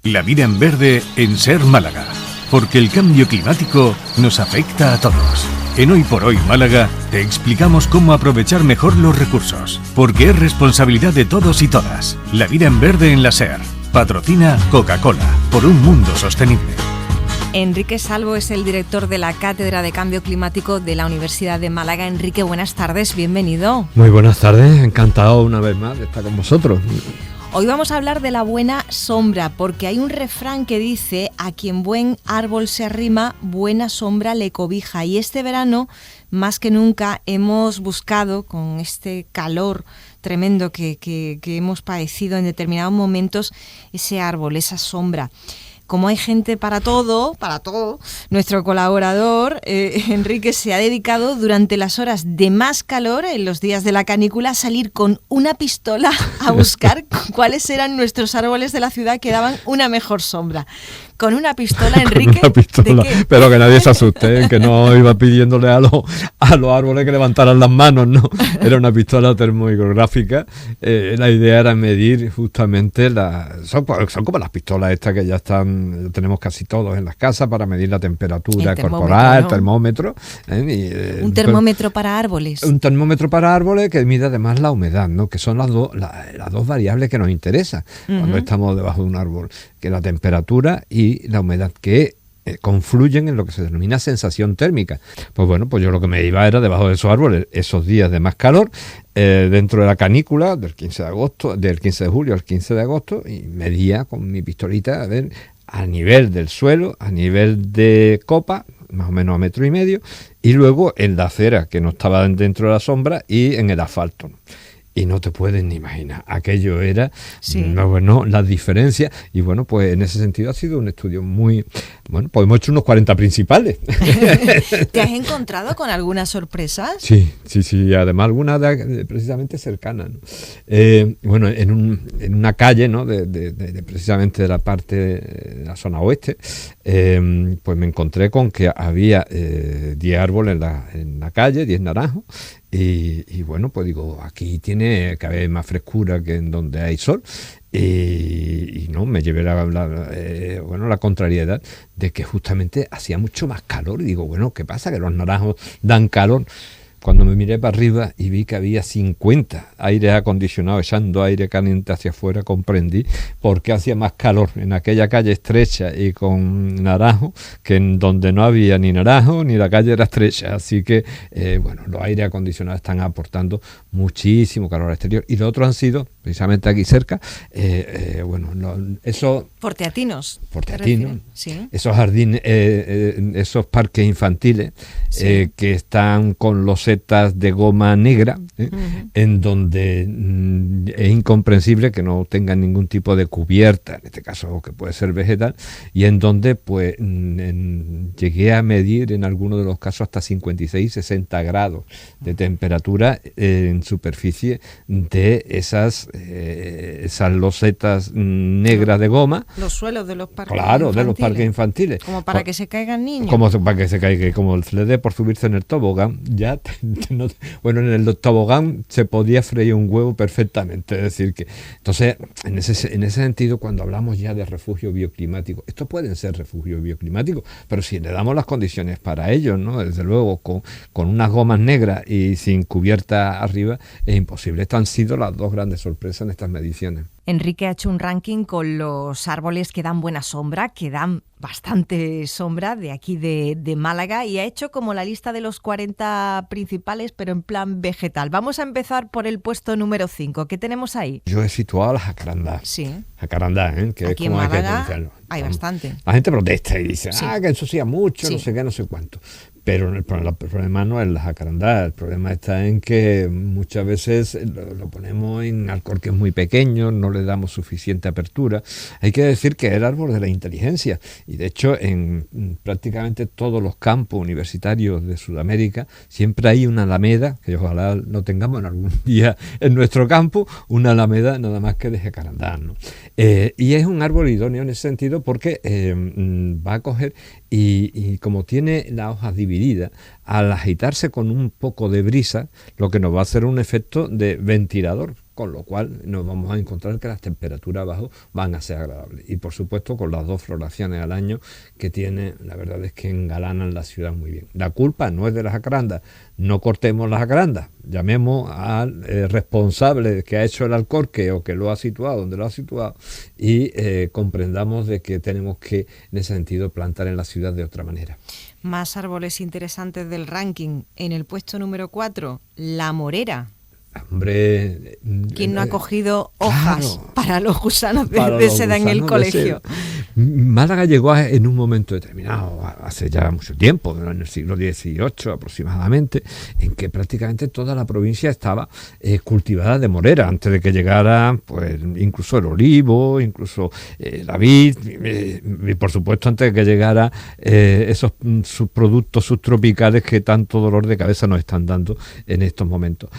La vida en verde en Ser Málaga, porque el cambio climático nos afecta a todos. En Hoy por Hoy Málaga te explicamos cómo aprovechar mejor los recursos, porque es responsabilidad de todos y todas. La vida en verde en la SER. Patrocina Coca-Cola, por un mundo sostenible. Enrique Salvo es el director de la Cátedra de Cambio Climático de la Universidad de Málaga. Enrique, buenas tardes, bienvenido. Muy buenas tardes, encantado una vez más de estar con vosotros. Hoy vamos a hablar de la buena sombra, porque hay un refrán que dice: a quien buen árbol se arrima, buena sombra le cobija. Y este verano, más que nunca, hemos buscado, con este calor tremendo que hemos padecido en determinados momentos, ese árbol, esa sombra. Como hay gente para todo, nuestro colaborador, Enrique, se ha dedicado durante las horas de más calor, en los días de la canícula, a salir con una pistola a buscar cuáles eran nuestros árboles de la ciudad que daban una mejor sombra. Con una pistola, Enrique. Con una pistola, pero que nadie se asuste, que no iba pidiéndole a los árboles que levantaran las manos, no. Era una pistola termohidrográfica. La idea era medir justamente son como las pistolas estas que ya tenemos casi todos en las casas para medir la temperatura corporal, ¿no? Termómetro. Un termómetro para árboles. Un termómetro para árboles que mide además la humedad, ¿no? Que son las dos variables que nos interesan cuando estamos debajo de un árbol, que la temperatura y la humedad, que confluyen en lo que se denomina sensación térmica. Pues bueno, pues yo lo que me iba era debajo de esos árboles, esos días de más calor, dentro de la canícula del 15 de julio al 15 de agosto, y medía con mi pistolita, a ver, a nivel del suelo, a nivel de copa, más o menos a 1,5 metros, y luego en la acera, que no estaba dentro de la sombra, y en el asfalto. Y no te puedes ni imaginar, aquello era, las diferencias. Y bueno, pues en ese sentido ha sido un estudio muy, bueno, pues hemos hecho unos 40 principales. ¿Te has encontrado con algunas sorpresas? Sí, además algunas precisamente cercanas, ¿no? Bueno, en una calle, ¿no? de precisamente de la parte de la zona oeste, pues me encontré con que había 10 árboles en la calle, 10 naranjos. Y bueno, pues digo, aquí tiene que haber más frescura que en donde hay sol. Y no, me llevé la contrariedad de que justamente hacía mucho más calor. Y digo, bueno, ¿qué pasa? Que los naranjos dan calor. Cuando me miré para arriba y vi que había 50 aires acondicionados echando aire caliente hacia afuera, comprendí por qué hacía más calor en aquella calle estrecha y con naranjo que en donde no había ni naranjo ni la calle era estrecha. Así que, bueno, los aires acondicionados están aportando muchísimo calor al exterior. Y los otros han sido, precisamente aquí cerca, esos... Porteatinos, sí. Esos jardines, esos parques infantiles, sí, que están con losetas de goma negra, en donde es incomprensible que no tengan ningún tipo de cubierta, en este caso que puede ser vegetal, y en donde pues llegué a medir en algunos de los casos hasta 56-60 grados de temperatura en superficie de esas losetas negras de goma. Los suelos de los parques infantiles. de los parques infantiles. Como para que se caigan niños. Como para que se caiga, como le dé por subirse en el tobogán. Bueno, en el tobogán se podía freír un huevo perfectamente. Es decir, que entonces, en ese sentido, cuando hablamos ya de refugio bioclimático, estos pueden ser refugios bioclimáticos, pero si le damos las condiciones para ellos, ¿no? Desde luego, con unas gomas negras y sin cubierta arriba, es imposible. Estas han sido las dos grandes sorpresas en estas mediciones. Enrique ha hecho un ranking con los árboles que dan buena sombra, que dan bastante sombra de aquí de Málaga, y ha hecho como la lista de los 40 principales, pero en plan vegetal. Vamos a empezar por el puesto número 5. ¿Qué tenemos ahí? Yo he situado a la jacarandá. Sí. Jacarandá, que aquí es como en Málaga hay que hay bastante. La gente protesta y dice, sí, que ensucia mucho, sí, no sé qué, no sé cuánto. Pero el problema no es la jacarandá, el problema está en que muchas veces lo ponemos en alcorques que es muy pequeño, no le damos suficiente apertura. Hay que decir que es el árbol de la inteligencia, y de hecho en prácticamente todos los campos universitarios de Sudamérica siempre hay una alameda, que ojalá lo tengamos en algún día en nuestro campo, una alameda nada más que de jacarandá, ¿no? Y es un árbol idóneo en ese sentido porque va a coger y como tiene las hojas divididas, al agitarse con un poco de brisa, lo que nos va a hacer un efecto de ventilador, con lo cual nos vamos a encontrar que las temperaturas abajo van a ser agradables. Y por supuesto con las 2 floraciones al año que tiene, la verdad es que engalanan la ciudad muy bien. La culpa no es de las jacarandas, no cortemos las jacarandas, llamemos al responsable que ha hecho el alcorque o que lo ha situado donde lo ha situado y comprendamos de que tenemos que, en ese sentido, plantar en la ciudad de otra manera. Más árboles interesantes del ranking. En el puesto número 4, la morera. Hombre, ¿Quién no ha cogido hojas claro, para los gusanos de para los seda en el gusanos colegio? Málaga llegó en un momento determinado, hace ya mucho tiempo, en el siglo XVIII aproximadamente, en que prácticamente toda la provincia estaba cultivada de morera, antes de que llegara pues incluso el olivo, incluso la vid, y por supuesto antes de que llegara esos subproductos subtropicales que tanto dolor de cabeza nos están dando en estos momentos.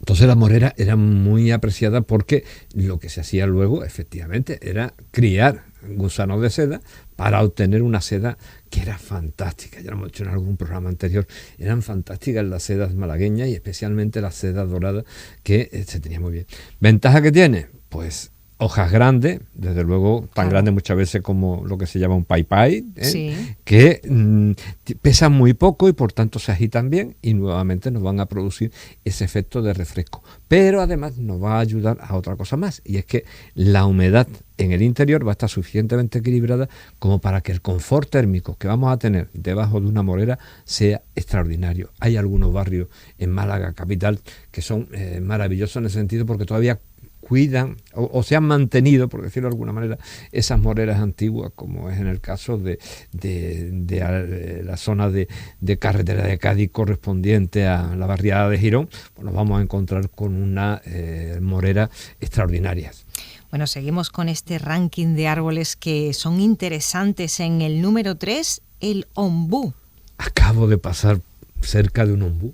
Entonces la morera era muy apreciada porque lo que se hacía luego, efectivamente, era criar gusanos de seda para obtener una seda que era fantástica. Ya lo hemos dicho en algún programa anterior, eran fantásticas las sedas malagueñas y especialmente las sedas doradas, que se tenía muy bien. ¿Ventaja que tiene? Pues hojas grandes, desde luego tan grandes muchas veces como lo que se llama un paipai, sí, que pesan muy poco y por tanto se agitan bien y nuevamente nos van a producir ese efecto de refresco. Pero además nos va a ayudar a otra cosa más, y es que la humedad en el interior va a estar suficientemente equilibrada como para que el confort térmico que vamos a tener debajo de una morera sea extraordinario. Hay algunos barrios en Málaga capital que son maravillosos en ese sentido porque todavía cuidan o se han mantenido, por decirlo de alguna manera, esas moreras antiguas, como es en el caso de la zona de carretera de Cádiz correspondiente a la barriada de Girón. Pues nos vamos a encontrar con una morera extraordinarias. Bueno, seguimos con este ranking de árboles que son interesantes. En el número 3, el ombú. Acabo de pasar cerca de un ombú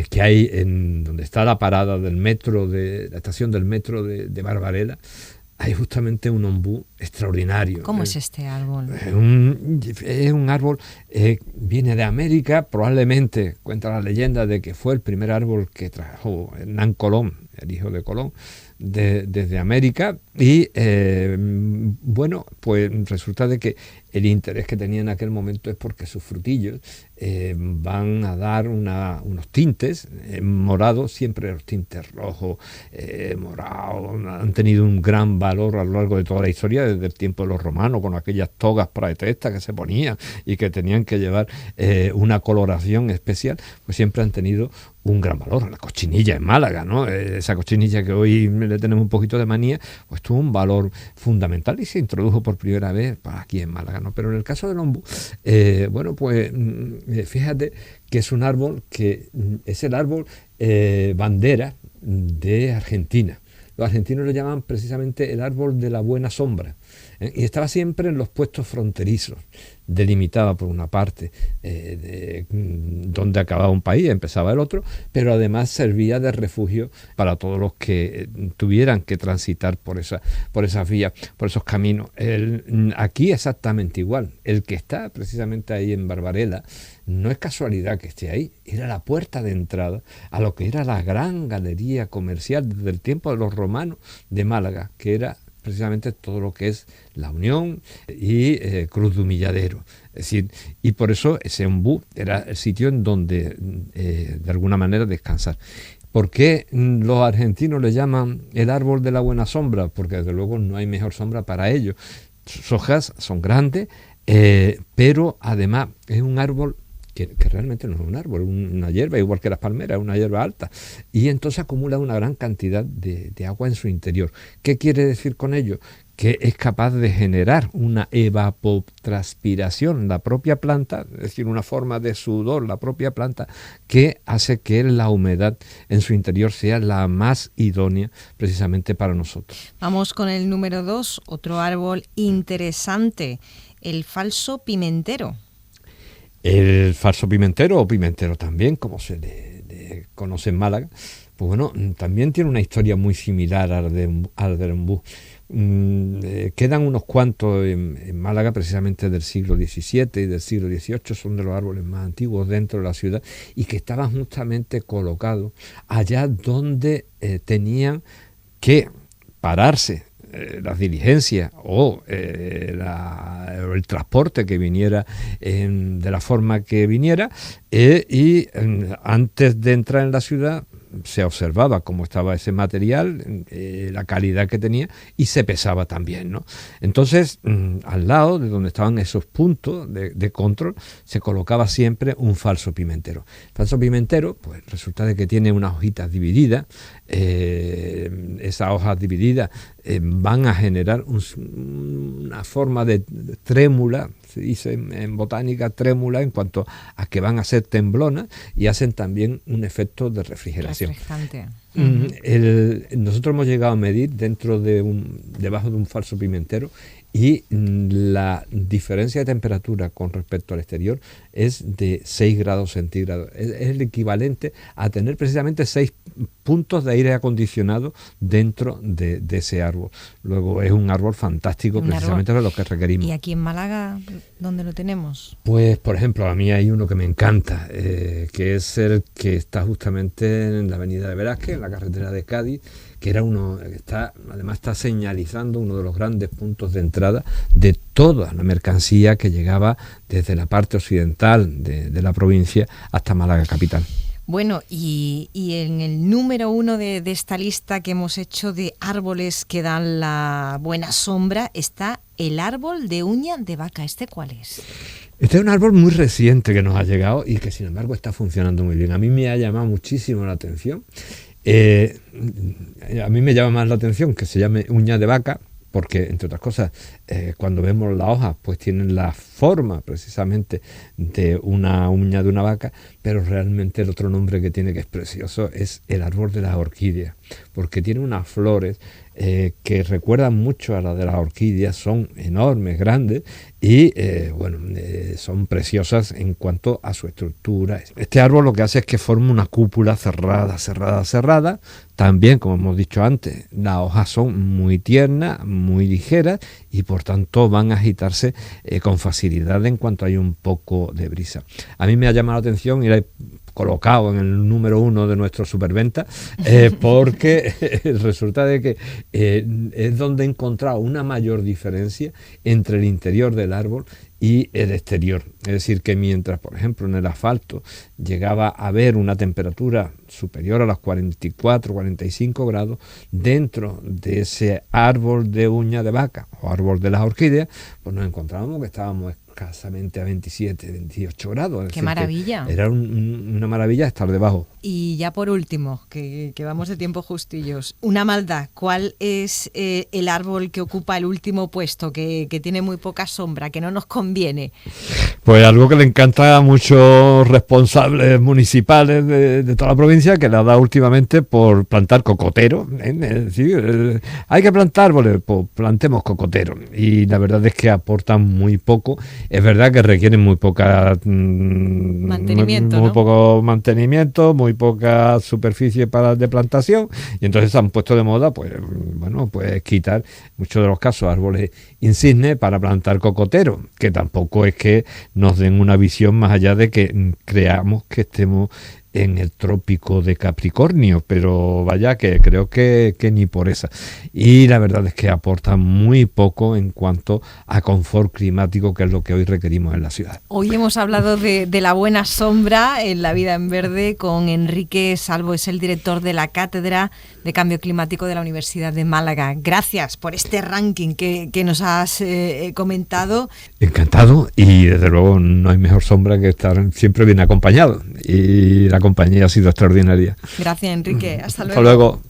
que hay en donde está la parada del metro, de la estación del metro de Barbarella. Hay justamente un ombú extraordinario. ¿Cómo es este árbol? Es un árbol, viene de América, probablemente cuenta la leyenda de que fue el primer árbol que trajo Hernán Colón, el hijo de Colón, desde América, y bueno, pues resulta de que el interés que tenía en aquel momento es porque sus frutillos van a dar unos tintes morados, siempre los tintes rojos, morados, han tenido un gran valor a lo largo de toda la historia, desde el tiempo de los romanos, con aquellas togas praetestas que se ponían y que tenían que llevar una coloración especial, pues siempre han tenido un gran valor. La cochinilla en Málaga, ¿no? Esa cochinilla que hoy le tenemos un poquito de manía, pues tuvo un valor fundamental y se introdujo por primera vez aquí en Málaga, ¿no? Pero en el caso del ombú, bueno, pues fíjate que es un árbol que es el árbol bandera de Argentina. Los argentinos lo llaman precisamente el árbol de la buena sombra, y estaba siempre en los puestos fronterizos, delimitaba por una parte donde acababa un país, empezaba el otro, pero además servía de refugio para todos los que tuvieran que transitar por esas vías, por esos caminos. Aquí exactamente igual, el que está precisamente ahí en Barbarella, no es casualidad que esté ahí, era la puerta de entrada a lo que era la gran galería comercial desde el tiempo de los romanos de Málaga, que era precisamente todo lo que es La Unión y Cruz de Humilladero. Es decir, y por eso ese ombú era el sitio en donde de alguna manera descansar. ¿Por qué los argentinos le llaman el árbol de la buena sombra? Porque desde luego no hay mejor sombra para ellos. Sus hojas son grandes, pero además es un árbol que realmente no es un árbol, una hierba, igual que las palmeras, una hierba alta, y entonces acumula una gran cantidad de agua en su interior. ¿Qué quiere decir con ello? Que es capaz de generar una evapotranspiración, la propia planta, es decir, una forma de sudor, la propia planta, que hace que la humedad en su interior sea la más idónea precisamente para nosotros. Vamos con el número 2, otro árbol interesante, el falso pimentero. El falso pimentero, o pimentero también, como se le conoce en Málaga, pues bueno, también tiene una historia muy similar al del ombú. Quedan unos cuantos en Málaga, precisamente del siglo XVII y del siglo XVIII, son de los árboles más antiguos dentro de la ciudad y que estaban justamente colocados allá donde tenían que pararse las diligencias o el transporte que viniera de la forma que viniera, y antes de entrar en la ciudad se observaba cómo estaba ese material, la calidad que tenía, y se pesaba también, ¿no? Entonces, al lado de donde estaban esos puntos de control, se colocaba siempre un falso pimentero. El falso pimentero, pues resulta de que tiene unas hojitas divididas. Esas hojas divididas van a generar una forma de trémula, se dice en botánica trémula, en cuanto a que van a ser temblonas, y hacen también un efecto de refrigeración. Refrescante. Nosotros hemos llegado a medir debajo de un falso pimentero, y la diferencia de temperatura con respecto al exterior es de 6 grados centígrados. Es el equivalente a tener precisamente 6 puntos de aire acondicionado dentro de ese árbol. Luego es un árbol fantástico, precisamente para lo que requerimos. ¿Y aquí en Málaga dónde lo tenemos? Pues, por ejemplo, a mí hay uno que me encanta, que es el que está justamente en la avenida de Velázquez, en la carretera de Cádiz, que era uno que además está señalizando uno de los grandes puntos de entrada de toda la mercancía que llegaba desde la parte occidental de la provincia hasta Málaga capital. Bueno, y en el número 1 de esta lista que hemos hecho de árboles que dan la buena sombra está el árbol de uña de vaca. ¿Este cuál es? Este es un árbol muy reciente que nos ha llegado y que sin embargo está funcionando muy bien. A mí me ha llamado muchísimo la atención. A mí me llama más la atención que se llame uña de vaca, porque, entre otras cosas, cuando vemos las hojas, pues tienen la forma precisamente de una uña de una vaca, pero realmente el otro nombre que tiene, que es precioso, es el árbol de las orquídeas, porque tiene unas flores que recuerdan mucho a las de las orquídeas, son enormes, grandes, y son preciosas en cuanto a su estructura. Este árbol lo que hace es que forma una cúpula cerrada. También, como hemos dicho antes, las hojas son muy tiernas, muy ligeras, y por tanto van a agitarse con facilidad en cuanto hay un poco de brisa. A mí me ha llamado la atención y la he colocado en el número 1 de nuestro superventa, porque resulta de que es donde he encontrado una mayor diferencia entre el interior del árbol y el exterior. Es decir, que mientras, por ejemplo, en el asfalto llegaba a haber una temperatura superior a los 44-45 grados, dentro de ese árbol de uña de vaca o árbol de las orquídeas, pues nos encontrábamos que estábamos escasamente a 27-28 grados. ¡Qué maravilla! Era una maravilla estar debajo. Y ya por último, que vamos de tiempo justillos, una maldad. ¿Cuál es el árbol que ocupa el último puesto, que tiene muy poca sombra, que no nos conviene? Pues algo que le encanta a muchos responsables municipales de toda la provincia, que le ha dado últimamente por plantar cocotero. Es decir, hay que plantar árboles, pues plantemos cocotero. Y la verdad es que aportan muy poco. Es verdad que requieren muy poca mantenimiento, muy ¿no? poco mantenimiento, muy poca superficie de plantación, y entonces se han puesto de moda, pues quitar, en muchos de los casos, árboles insignes para plantar cocotero, que tampoco es que nos den una visión más allá de que creamos que estemos en el trópico de Capricornio, pero vaya que creo que ni por esa. Y la verdad es que aporta muy poco en cuanto a confort climático, que es lo que hoy requerimos en la ciudad. Hoy hemos hablado de la buena sombra en la vida en verde con Enrique Salvo, es el director de la Cátedra de Cambio Climático de la Universidad de Málaga. Gracias por este ranking que nos has comentado. Encantado, y desde luego no hay mejor sombra que estar siempre bien acompañado, y la compañía ha sido extraordinaria. Gracias, Enrique. Hasta luego. Hasta luego.